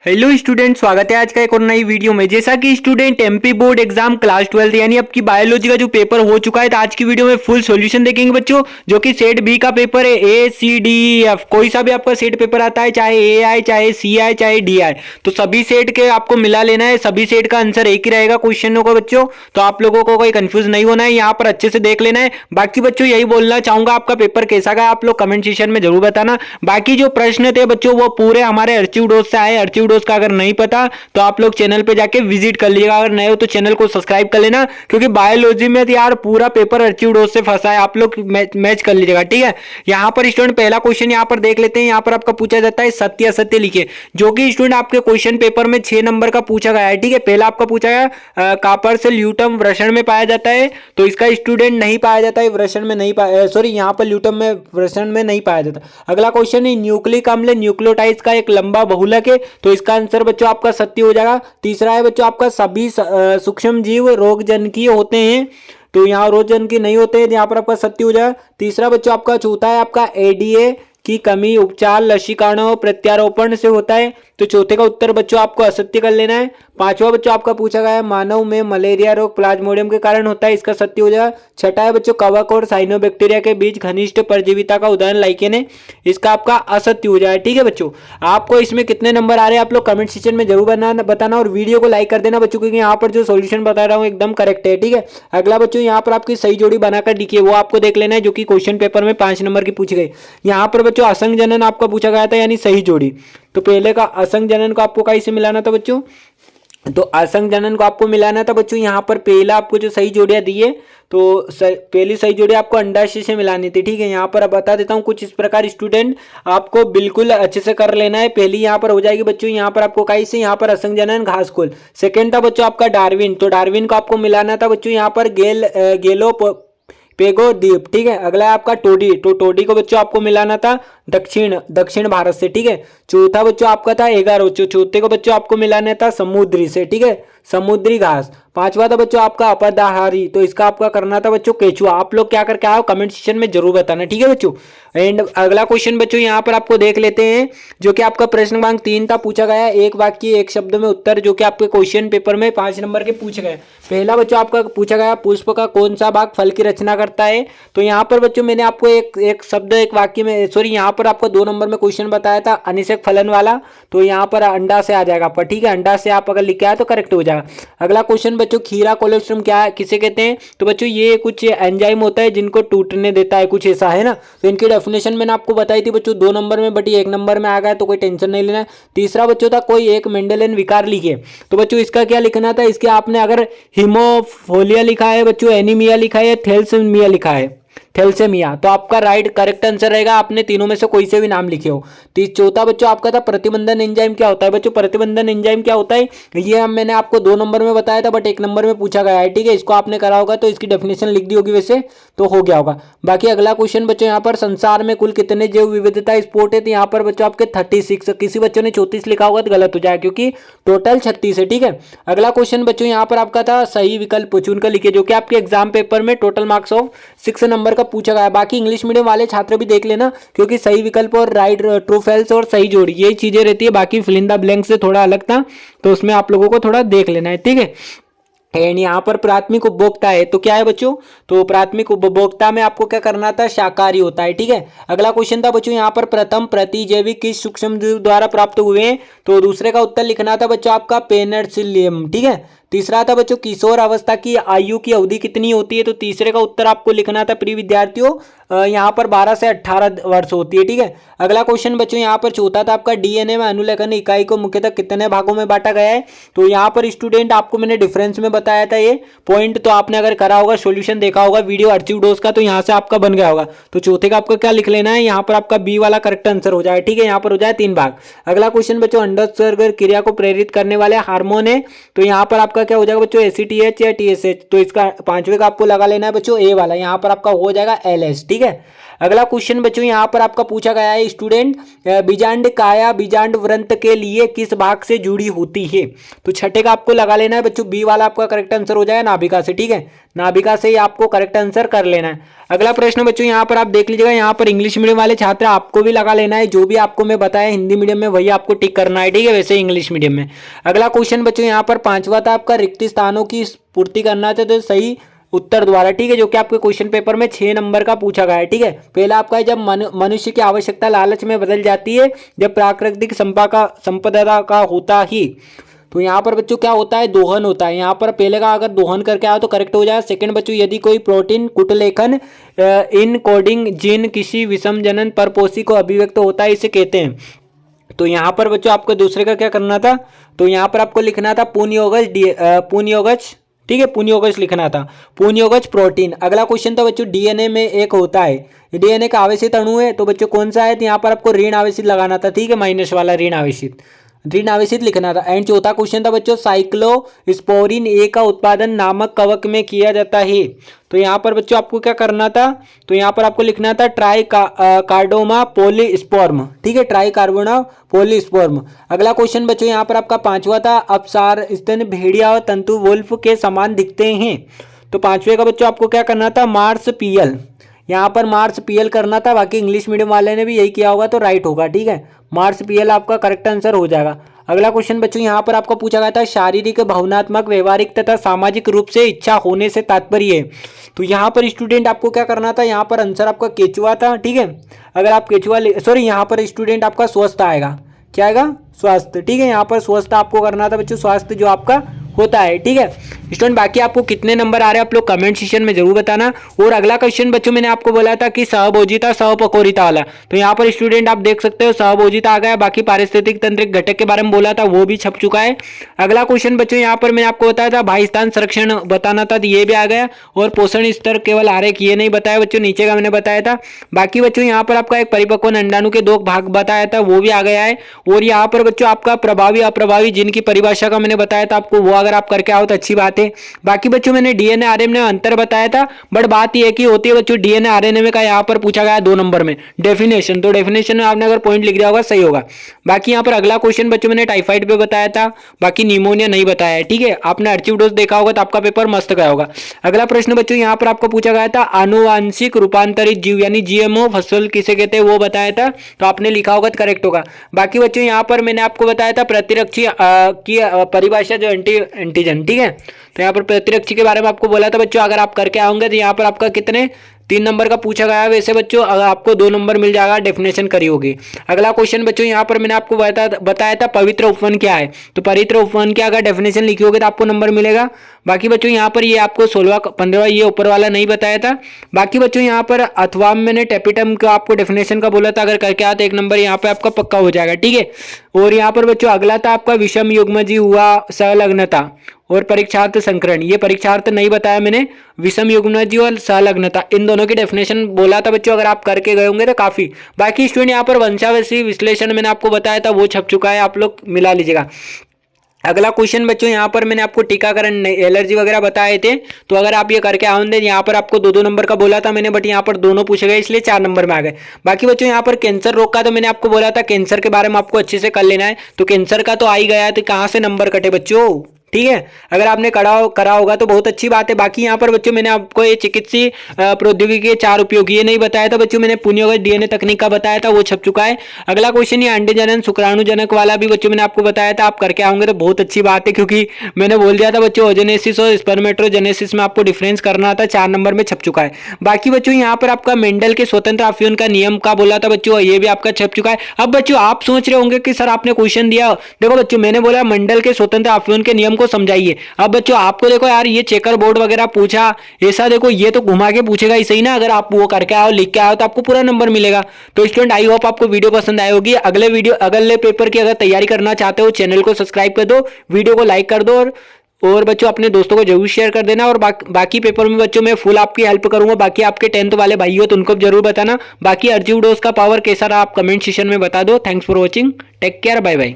Hello student, स्वागत है आज का एक और नई वीडियो में। जैसा कि student MP board exam class 12 यानी आपकी बायोलॉजी का जो पेपर हो चुका है, तो आज की वीडियो में फुल सॉल्यूशन देखेंगे बच्चों। जो कि सेट बी का पेपर है, ए सी डी एफ, कोई सा भी आपका सेट पेपर आता है, चाहे ए आए चाहे सी आए चाहे डी आए, तो सभी सेट के आपको मिला लेना है। सभी सेट का आंसर एक ही रहेगा क्वेश्चनों का बच्चों, तो आप लोगों को कोई कंफ्यूज नहीं होना है, यहाँ पर अच्छे से देख लेना है। बाकी बच्चों यही बोलना चाहूंगा, आपका पेपर कैसा गया आप लोग कमेंट सेक्शन में जरूर बताना। बाकी जो प्रश्न थे बच्चों वो पूरे हमारे अर्चिव डोज से आए। अर्चिव डोज का अगर नहीं पता तो आप लोग चैनल पे जाके विजिट कर लीजिएगा। अगर नए हो तो चैनल को सब्सक्राइब कर लेना, क्योंकि बायोलॉजी में तो यार पूरा पेपर अर्चिव डोज से फंसा है, आप लोग मैच कर लीजिएगा, ठीक है। यहाँ पर स्टूडेंट पहला क्वेश्चन यहाँ पर देख लेते हैं। यहाँ पर आपका पूछा जाता है सत्य असत्य लिखे, जो कि स्टूडेंट आपके क्वेश्चन पेपर में 6 नंबर का पूछा गया है, ठीक है। पहला आपका पूछा गया कापर से ल्यूटम वृषण में पाया जाता है, तो इसका स्टूडेंट नहीं पाया जाता है, वृषण में नहीं पाया, सॉरी यहाँ पर ल्यूटम में वृषण में नहीं पाया जाता। अगला क्वेश्चन है न्यूक्लिक अम्ल न्यूक्लियोटाइड्स का एक लंबा बहुलक है, तो इसका आंसर बच्चों आपका सत्य हो जाएगा। तीसरा है बच्चों आपका सभी सूक्ष्म जीव रोगजनकीय होते हैं, तो यहाँ रोगजनकीय नहीं होते हैं, यहाँ पर आपका सत्य हो जाएगा। तीसरा बच्चों आपका चौथा है आपका एडीए की कमी उपचार लसीकरण प्रत्यारोपण से होता है, तो चौथे का उत्तर बच्चों आपको असत्य कर लेना है। पांचवा बच्चों आपका पूछा गया है मानव में मलेरिया रोग प्लाज्मोडियम के कारण होता है, इसका सत्य हो जाएगा। छठा है बच्चों कवक और साइनोबैक्टीरिया के बीच घनिष्ठ परजीविता का उदाहरण लाइकेन है, इसका आपका असत्य हो जाएगा, ठीक है बच्चों। आपको इसमें कितने नंबर आ रहे हैं आप लोग कमेंट सेक्शन में जरूर बताना, और वीडियो को लाइक कर देना बच्चों, क्योंकि यहाँ पर जो सोल्यूशन बता रहा हूँ एकदम करेक्ट है, ठीक है। अगला बच्चों यहाँ पर आपकी सही जोड़ी बनाकर लिखिए, वो आपको देख लेना है, जो कि क्वेश्चन पेपर में 5 नंबर की पूछी गई। यहाँ पर बच्चों असंग जनन आपका पूछा गया था, यानी सही जोड़ी। तो पहले का असंग जनन को आपको कहीं से मिलाना था बच्चों, तो असंग जनन को आपको मिलाना था बच्चों। यहाँ पर पहला आपको जो सही जोड़ियां दी है, तो पहली सही जोड़ी आपको अंडाशय से मिलानी थी, ठीक है। यहाँ पर अब बता देता हूँ कुछ इस प्रकार स्टूडेंट आपको बिल्कुल अच्छे से कर लेना है। पहली यहाँ पर हो जाएगी बच्चों, यहाँ पर आपको कहीं से यहाँ पर असंग जनन घासकोल। सेकेंड था बच्चों आपका डार्विन, तो डार्विन को आपको मिलाना था बच्चों यहाँ पर गेलो पेगो द्वीप, ठीक है। अगला है आपका टोडी, तो टोडी को बच्चों आपको मिलाना था दक्षिण भारत से, ठीक है। चौथा बच्चों आपका था एगारो, चौथे को बच्चों आपको मिलाना था समुद्री से, ठीक है, समुद्री घास। पांचवा था बच्चों आपका अपदाहारी, तो इसका आपका करना था बच्चों केचुआ। आप लोग क्या करके आओ कमेंट सेक्शन में जरूर बताना, ठीक है बच्चों। एंड अगला क्वेश्चन बच्चों यहाँ पर आपको देख लेते हैं, जो कि आपका प्रश्न क्रमांक 3 था, पूछा गया एक वाक्य एक शब्द में उत्तर, जो कि आपके क्वेश्चन पेपर में 5 नंबर के पूछे गए। पहला बच्चों आपका पूछा गया पुष्प का कौन सा भाग फल की रचना करता है, तो यहाँ पर बच्चों मैंने आपको एक शब्द एक वाक्य में, सॉरी यहाँ पर आपको 2 नंबर में क्वेश्चन बताया था अनिषेक फलन वाला, तो यहाँ पर अंडा से आ जाएगा आपका, ठीक है। अंडा से आप अगर लिख के आए तो करेक्ट हो जाएगा। अगला क्वेश्चन बच्चों खीरा कोलेस्ट्रम क्या है, किसे कहते हैं, तो बच्चों ये कुछ एंजाइम होता है जिनको टूटने देता है, कुछ ऐसा है ना। तो इनकी डेफिनेशन मैंने आपको बताई थी बच्चों 2 नंबर में, बट ये 1 नंबर में आ गया, तो कोई टेंशन नहीं लेना है। तीसरा बच्चों था कोई एक मेंडेलियन विकार लिखे, तो बच्चों इसका क्या लिखना था, इसके आपने अगर हीमोफोलिया लिखा है बच्चों, एनीमिया लिखा है, थैलेसीमिया लिखा है, थैलेसेमिया, तो आपका राइट करेक्ट आंसर रहेगा, आपने तीनों में से कोई से भी नाम लिखे हो। चौथा बच्चों आपका था प्रतिबंधन एंजाइम क्या होता है, बच्चों प्रतिबंधन एंजाइम क्या होता है, ये मैंने आपको 2 नंबर में बताया था, बट 1 नंबर में पूछा गया है, ठीक है। इसको आपने करा होगा तो इसकी डेफिनेशन लिख दी होगी वैसे, तो हो गया होगा। बाकी अगला क्वेश्चन बच्चों यहाँ पर संसार में कुल कितने जैव विविधता स्पोर्ट है, तो यहाँ पर बच्चों आपके 36, किसी बच्चों ने 34 लिखा होगा तो गलत हो जाएगा, क्योंकि टोटल 36 है, ठीक है। अगला क्वेश्चन बच्चों यहाँ पर आपका था सही विकल्प चुनकर लिखिए, जो कि आपके एग्जाम पेपर में टोटल मार्क्स ऑफ 6 नंबर का पूछा गया है। बाकी इंग्लिश मीडियम वाले छात्र भी देख लेना, क्योंकि सही विकल्प और राइट ट्रू फॉल्स और सही जोड़ी यही चीजें रहती है। बाकी फिल इन द ब्लैंक से थोड़ा अलग था, तो उसमें आप लोगों को थोड़ा देख लेना है, ठीक है। एंड यहाँ पर प्राथमिक उपभोक्ता है, तो क्या है बच्चों, तो प्राथमिक उपभोक्ता में आपको क्या करना था, शाकाहारी होता है, ठीक है। अगला क्वेश्चन था बच्चों यहाँ पर प्रथम प्रतिजैविक किस सूक्ष्म जीव द्वारा प्राप्त हुए हैं, तो दूसरे का उत्तर लिखना था बच्चों आपका पेनिसिलियम, ठीक है। तीसरा था बच्चों किशोर अवस्था की आयु की अवधि कितनी होती है, तो तीसरे का उत्तर आपको लिखना था प्रिय विद्यार्थियों यहाँ पर 12 से 18 वर्ष होती है, ठीक है। अगला क्वेश्चन बच्चों यहाँ पर चौथा था आपका डीएनए में अनुलेखन इकाई को मुख्यतः कितने भागों में बांटा गया है, तो यहाँ पर स्टूडेंट आपको मैंने डिफरेंस में बताया था ये पॉइंट, तो आपने अगर करा होगा सोल्यूशन देखा होगा वीडियो अर्चिव डोज का, तो यहाँ से आपका बन गया होगा। तो चौथे का आपका क्या लिख लेना है, यहाँ पर आपका बी वाला करेक्ट आंसर हो जाए, ठीक है। यहाँ पर हो जाए 3 भाग। अगला क्वेश्चन बच्चों अंडोत्सर्ग क्रिया को प्रेरित करने वाले हार्मोन है, तो यहाँ पर आपका क्या हो जाएगा बच्चों एसीटीएच या टीएसएच, तो इसका 5वें का आपको लगा लेना है बच्चों ए वाला, यहाँ पर आपका हो जाएगा एलएच, ठीक है। अगला क्वेश्चन बच्चों यहाँ पर आपका पूछा गया है स्टूडेंट, बीजांड काया बीजांड वृंत के लिए किस भाग से जुड़ी होती है। तो छठे का आपको लगा लेना है बच्चों, बी वाला आपका करेक्ट आंसर हो जाएगा नाभिका से। ठीक है, नाभिका से ही आपको करेक्ट आंसर कर लेना है। अगला प्रश्न बच्चों यहाँ पर आप देख लीजिएगा, यहाँ पर इंग्लिश मीडियम वाले छात्र आपको भी लगा लेना है, जो भी आपको मैं बताया हिंदी मीडियम में वही आपको टिक करना है। ठीक है, वैसे इंग्लिश मीडियम में। अगला क्वेश्चन बच्चों यहाँ पर पांचवा था आपका, रिक्त स्थानों की पूर्ति करना था तो सही उत्तर द्वारा। ठीक है, जो कि आपके क्वेश्चन पेपर में 6 नंबर का पूछा गया है। ठीक है, पहला आपका है, जब मनुष्य की आवश्यकता लालच में बदल जाती है, जब प्राकृतिक संपदा का होता ही। तो यहाँ पर बच्चों क्या होता है, दोहन होता है। यहाँ पर पहले का अगर दोहन करके आओ तो करेक्ट हो जाए। सेकंड बच्चों, यदि कोई प्रोटीन कुटलेखन इन कोडिंग जीन किसी विषम जनन परपोषी को अभिव्यक्त होता है, इसे कहते हैं। तो यहाँ पर बच्चों आपको दूसरे का क्या करना था, तो यहाँ पर आपको लिखना था पुनयोगज। ठीक है, पुनयोगज लिखना था, पुनयोगज प्रोटीन। अगला क्वेश्चन था बच्चों, डीएनए में एक होता है, डीएनए का आवेशित अणु है, तो बच्चों कौन सा है, तो यहाँ पर आपको ऋण आवेशित लगाना था। ठीक है, माइनस वाला ऋण आवेशित लिखना था। एंड चौथा क्वेश्चन था बच्चों, साइक्लोस्पोरिन ए का उत्पादन नामक कवक में किया जाता है। तो यहाँ पर बच्चों आपको क्या करना था, तो यहाँ पर आपको लिखना था ट्राइकार्डोमा पॉलीस्पर्म। ठीक है, ट्राइकार्बोना पॉलीस्पर्म। अगला क्वेश्चन बच्चों यहाँ पर आपका पांचवा था, अपसार स्तन भेड़िया और तंतु वुल्फ के समान दिखते हैं। तो पांचवे का बच्चों आपको क्या करना था, मार्सपियल। यहाँ पर मार्सपियल करना था, बाकी इंग्लिश मीडियम वाले ने भी यही किया होगा तो राइट होगा। ठीक है, मार्सपियल आपका करेक्ट आंसर हो जाएगा। अगला क्वेश्चन बच्चों यहाँ पर आपको पूछा गया था, शारीरिक भावनात्मक व्यवहारिक तथा सामाजिक रूप से इच्छा होने से तात्पर्य है। तो यहाँ पर स्टूडेंट आपको क्या करना था, यहाँ पर आंसर आपका केचुआ था। ठीक है, अगर आप केचुआ यहाँ पर स्टूडेंट आपका स्वस्थ आएगा, क्या आएगा, स्वास्थ्य। ठीक है, यहाँ पर स्वस्थ आपको करना था बच्चों, स्वास्थ्य जो आपका होता है। ठीक है स्टूडेंट, बाकी आपको कितने नंबर आ रहे हैं आप लोग कमेंट सेक्शन में जरूर बताना। और अगला क्वेश्चन बच्चों मैंने आपको बोला था कि सहभोजिता सहपकोरिता वाला, तो यहाँ पर स्टूडेंट आप देख सकते हो सहभोजिता आ गया। बाकी पारिस्थितिक तंत्रिक घटक के बारे में बोला था वो भी छप चुका है। अगला क्वेश्चन बच्चों यहाँ पर मैंने आपको बताया था भाई स्थान संरक्षण बताना था, तो ये भी आ गया। और पोषण स्तर केवल आरेख ये नहीं बताया बच्चों, नीचे का मैंने बताया था। बाकी बच्चों यहाँ पर आपका एक परिपक्व अंडाणु के 2 भाग बताया था, वो भी आ गया है। और यहाँ पर बच्चों आपका प्रभावी अप्रभावी जिनकी परिभाषा का मैंने बताया था आपको, वो अगर आप करके आओ तो अच्छी बात है। बाकी बच्चों मैंने डीएनए आरएनए में अंतर बताया था, बट बात ये की होती है बच्चों डीएनए आरएनए में का यहाँ पर पूछा गया 2 नंबर में डेफिनेशन, तो डेफिनेशन में आपने अगर पॉइंट लिख दिया होगा सही होगा। बाकी यहाँ पर अगला क्वेश्चन बच्चों मैंने टाइफाइड पे बताया था, बाकी निमोनिया नहीं बताया है। ठीक है, आपने अर्चिव डोज देखा होगा तो आपका पेपर मस्त गया होगा। अगला प्रश्न बच्चों यहाँ पर आपको पूछा गया था आनुवांशिक रूपांतरित जीव यानी जीएमओ फसल किसे कहते हैं वो बताया था, तो आपने लिखा होगा तो करेक्ट होगा। बाकी बच्चों यहाँ पर मैंने आपको बताया था प्रतिरक्षी की परिभाषा जो एंटीजन। ठीक है, तो यहाँ पर प्रतिरक्षी के बारे में आपको बोला था बच्चों, अगर आप करके आओगे तो यहाँ पर आपका कितने 3 नंबर का पूछा गया है। वैसे बच्चों अगर आपको 2 नंबर मिल जाएगा, डेफिनेशन करी होगी। अगला क्वेश्चन बच्चों यहाँ पर मैंने आपको बताया था पवित्र उपवन क्या है, तो पवित्र उपवन क्या अगर डेफिनेशन लिखी होगी तो आपको नंबर मिलेगा। बाकी बच्चों यहाँ पर ये आपको 16 15 ये ऊपर वाला नहीं बताया था। बाकी बच्चों यहाँ पर अथवा मैंने टेपिटम का आपको डेफिनेशन का बोला था, अगर करके आते 1 नंबर यहाँ पे आपका पक्का हो जाएगा। ठीक है, और यहाँ पर बच्चों अगला था आपका विषम युग्मजी हुआ संलग्नता और परीक्षार्थ संकरण, ये परीक्षार्थ नहीं बताया मैंने, विषम युग्मजी और संलग्नता इन दोनों की डेफिनेशन बोला था बच्चों, अगर आप करके गए होंगे तो काफी। बाकी स्टूडेंट यहाँ पर वंशावशी विश्लेषण मैंने आपको बताया था वो छप चुका है, आप लोग मिला लीजिएगा। अगला क्वेश्चन बच्चों यहाँ पर मैंने आपको टीकाकरण एलर्जी वगैरह बताए थे, तो अगर आप ये करके आओगे यहाँ पर आपको 2-2 नंबर का बोला था मैंने, बट यहाँ पर दोनों पूछे गए इसलिए 4 नंबर में आ गए। बाकी बच्चों यहाँ पर कैंसर रोग का तो मैंने आपको बोला था कैंसर के बारे में आपको अच्छे से कर लेना है, तो कैंसर का तो आ ही गया है, तो कहाँ से नंबर कटे बच्चों। ठीक है, अगर आपने करा होगा तो बहुत अच्छी बात है। बाकी यहाँ पर बच्चों मैंने आपको ये चिकित्सीय प्रौद्योगिकी के 4 उपयोग ये नहीं बताया था बच्चों, मैंने पुण्योगत डीएनए तकनीक का बताया था, वो छप चुका है। अगला क्वेश्चन ये अंडे जनन शुक्राणुजनक वाला भी बच्चों मैंने आपको बताया था, आप करके आओगे तो बहुत अच्छी बात है, क्योंकि मैंने बोल दिया था बच्चों ओजेनेसिस और स्पर्मेटोजेनेसिस में आपको डिफरेंस करना था, 4 नंबर में छप चुका है। बाकी बच्चों यहाँ पर आपका मेंडल के स्वतंत्र अफ्यून का नियम का बोला था बच्चों, ये भी आपका छप चुका है। अब बच्चों आप सोच रहे होंगे कि सर आपने क्वेश्चन दिया, देखो बच्चों मैंने बोला मंडल के स्वतंत्र अफ्यून के नियम को समझाइए। अब बच्चों आपको देखो यार ये चेकर बोर्ड वगैरह पूछा, ऐसा देखो ये तो घुमा के पूछेगा ही सही ना, अगर आप वो करके आओ लिख के आओ तो आपको पूरा नंबर मिलेगा। तो स्टूडेंट आई होप आपको वीडियो पसंद आई होगी। अगले पेपर की अगर तैयारी करना चाहते हो चैनल को सब्सक्राइब कर दो, वीडियो को लाइक कर दो, और बच्चों अपने दोस्तों को जरूर शेयर कर देना। और बाकी पेपर में बच्चों मैं फुल आपकी हेल्प करूंगा। बाकी आपके 10th वाले भाई हो तो उनको जरूर बताना। बाकी अर्जिव डोज का पावर कैसा रहा आप कमेंट सेक्शन में बता दो। Thanks for watching, take care, bye bye.